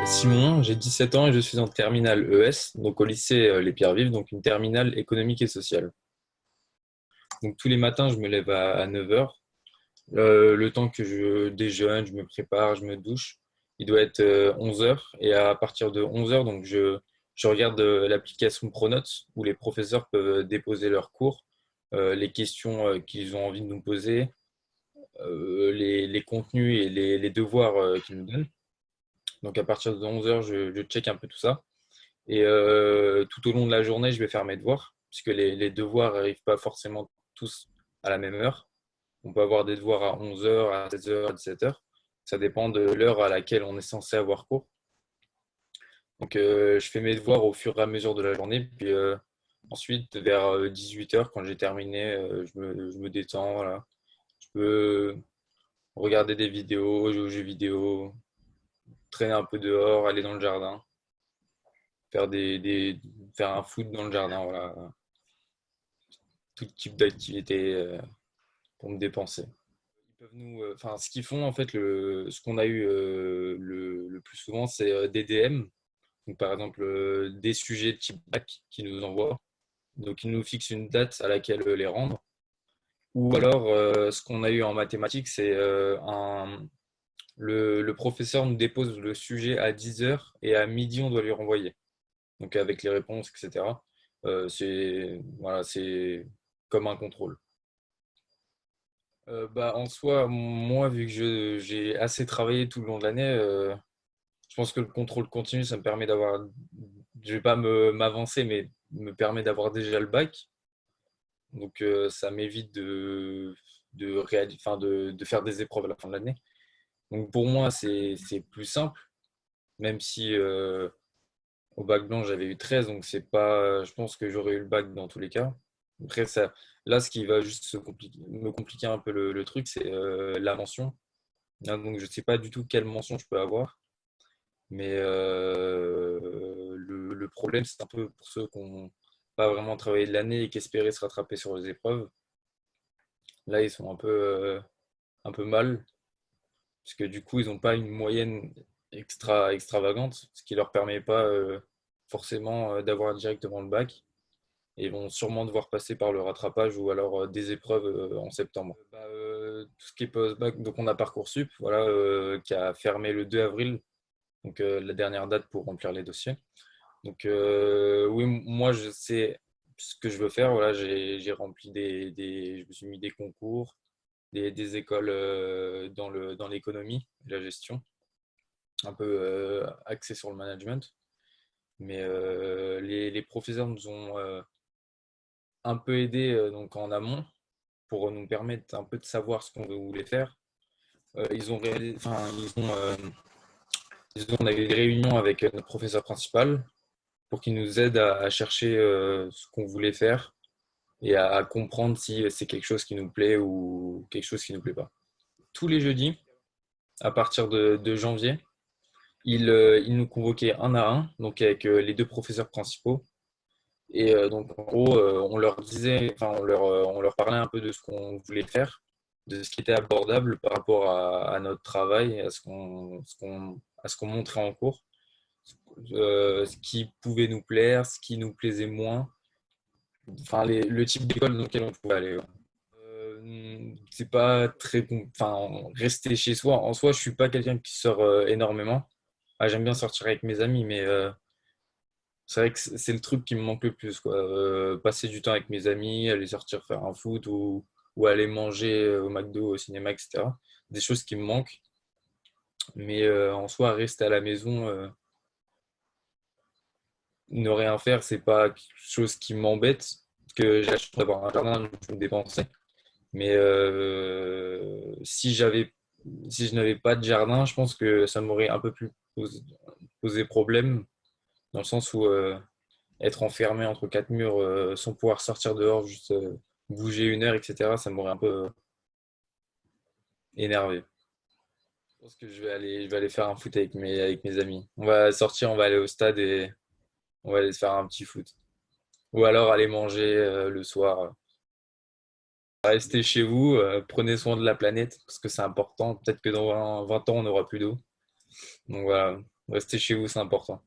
Simon, j'ai 17 ans et je suis en terminale ES, donc au lycée Les Pierres-Vives, donc une terminale économique et sociale. Donc tous les matins, je me lève à 9 heures. Le temps que je déjeune, je me prépare, je me douche, il doit être 11 heures. Et à partir de 11 heures, donc je regarde l'application Pronote où les professeurs peuvent déposer leurs cours, les questions qu'ils ont envie de nous poser, les contenus et les devoirs qu'ils nous donnent. Donc à partir de 11 heures, je check un peu tout ça. Et tout au long de la journée, je vais faire mes devoirs, puisque les devoirs n'arrivent pas forcément tous à la même heure. On peut avoir des devoirs à 11 heures, à 16 heures, à 17 heures. Ça dépend de l'heure à laquelle on est censé avoir cours. Donc je fais mes devoirs au fur et à mesure de la journée. Puis ensuite, vers 18 heures, quand j'ai terminé, je me détends. Voilà. Je peux regarder des vidéos, jouer aux jeux vidéo, traîner un peu dehors, aller dans le jardin, faire un foot dans le jardin. Voilà. Tout type d'activité pour me dépenser. Ils peuvent enfin, ce qu'ils font en fait, ce qu'on a eu le plus souvent, c'est des DM. Donc, par exemple, des sujets de type bac qui nous envoient. Donc, ils nous fixent une date à laquelle les rendre. Ou alors, ce qu'on a eu en mathématiques, c'est le professeur nous dépose le sujet à 10 heures et à midi, on doit lui renvoyer. Donc, avec les réponses, etc. Voilà, c'est comme un contrôle. Bah, en soi, moi, vu que j'ai assez travaillé tout le long de l'année, je pense que le contrôle continu, ça me permet d'avoir, je vais pas m'avancer, mais me permet d'avoir déjà le bac. Donc, ça m'évite enfin, de faire des épreuves à la fin de l'année. Donc, pour moi, c'est plus simple, même si au bac blanc, j'avais eu 13, donc c'est pas, je pense que j'aurais eu le bac dans tous les cas. Après, là, ce qui va juste me compliquer un peu le truc, c'est la mention. Ah, donc, je ne sais pas du tout quelle mention je peux avoir. Mais le problème, c'est un peu pour ceux qui n'ont pas vraiment travaillé de l'année et qui espéraient se rattraper sur les épreuves. Là, ils sont un peu mal, parce que du coup, ils n'ont pas une moyenne extravagante, ce qui ne leur permet pas forcément d'avoir directement le bac. Et ils vont sûrement devoir passer par le rattrapage ou alors des épreuves en septembre. Tout ce qui est post-bac, donc on a Parcoursup, voilà, qui a fermé le 2 avril, donc la dernière date pour remplir les dossiers. Donc oui, moi je sais ce que je veux faire. Voilà, j'ai rempli je me suis mis des concours, des écoles dans l'économie et la gestion, un peu axé sur le management. Mais les professeurs nous ont un peu aidés donc en amont pour nous permettre un peu de savoir ce qu'on voulait faire. Ils ont réalisé, enfin, on a eu des réunions avec notre professeur principal pour qu'il nous aide à chercher ce qu'on voulait faire et à comprendre si c'est quelque chose qui nous plaît ou quelque chose qui nous plaît pas. Tous les jeudis, à partir de janvier, il nous convoquait un à un, donc avec les deux professeurs principaux. Et donc, en gros, on leur disait, enfin, on leur parlait un peu de ce qu'on voulait faire, de ce qui était abordable par rapport à notre travail, à ce qu'on montrait en cours, ce qui pouvait nous plaire, ce qui nous plaisait moins, enfin, le type d'école dans lequel on pouvait aller. Ouais. C'est pas très. Enfin, rester chez soi. En soi, je suis pas quelqu'un qui sort énormément. Ah, j'aime bien sortir avec mes amis, mais c'est vrai que c'est le truc qui me manque le plus, quoi. Passer du temps avec mes amis, aller sortir faire un foot ou aller manger au McDo, au cinéma, etc. Des choses qui me manquent. Mais en soi, rester à la maison, ne rien faire, c'est pas quelque chose qui m'embête. Parce que j'ai la chance d'avoir un jardin, donc je me dépenser. Mais si je n'avais pas de jardin, je pense que ça m'aurait un peu plus posé problème, dans le sens où être enfermé entre quatre murs sans pouvoir sortir dehors, juste bouger une heure, etc., ça m'aurait un peu énervé. Je pense que je vais aller faire un foot avec avec mes amis. On va sortir, on va aller au stade et on va aller se faire un petit foot. Ou alors aller manger le soir. Restez chez vous, prenez soin de la planète parce que c'est important. Peut-être que dans 20 ans, on n'aura plus d'eau. Donc voilà. Restez chez vous, c'est important.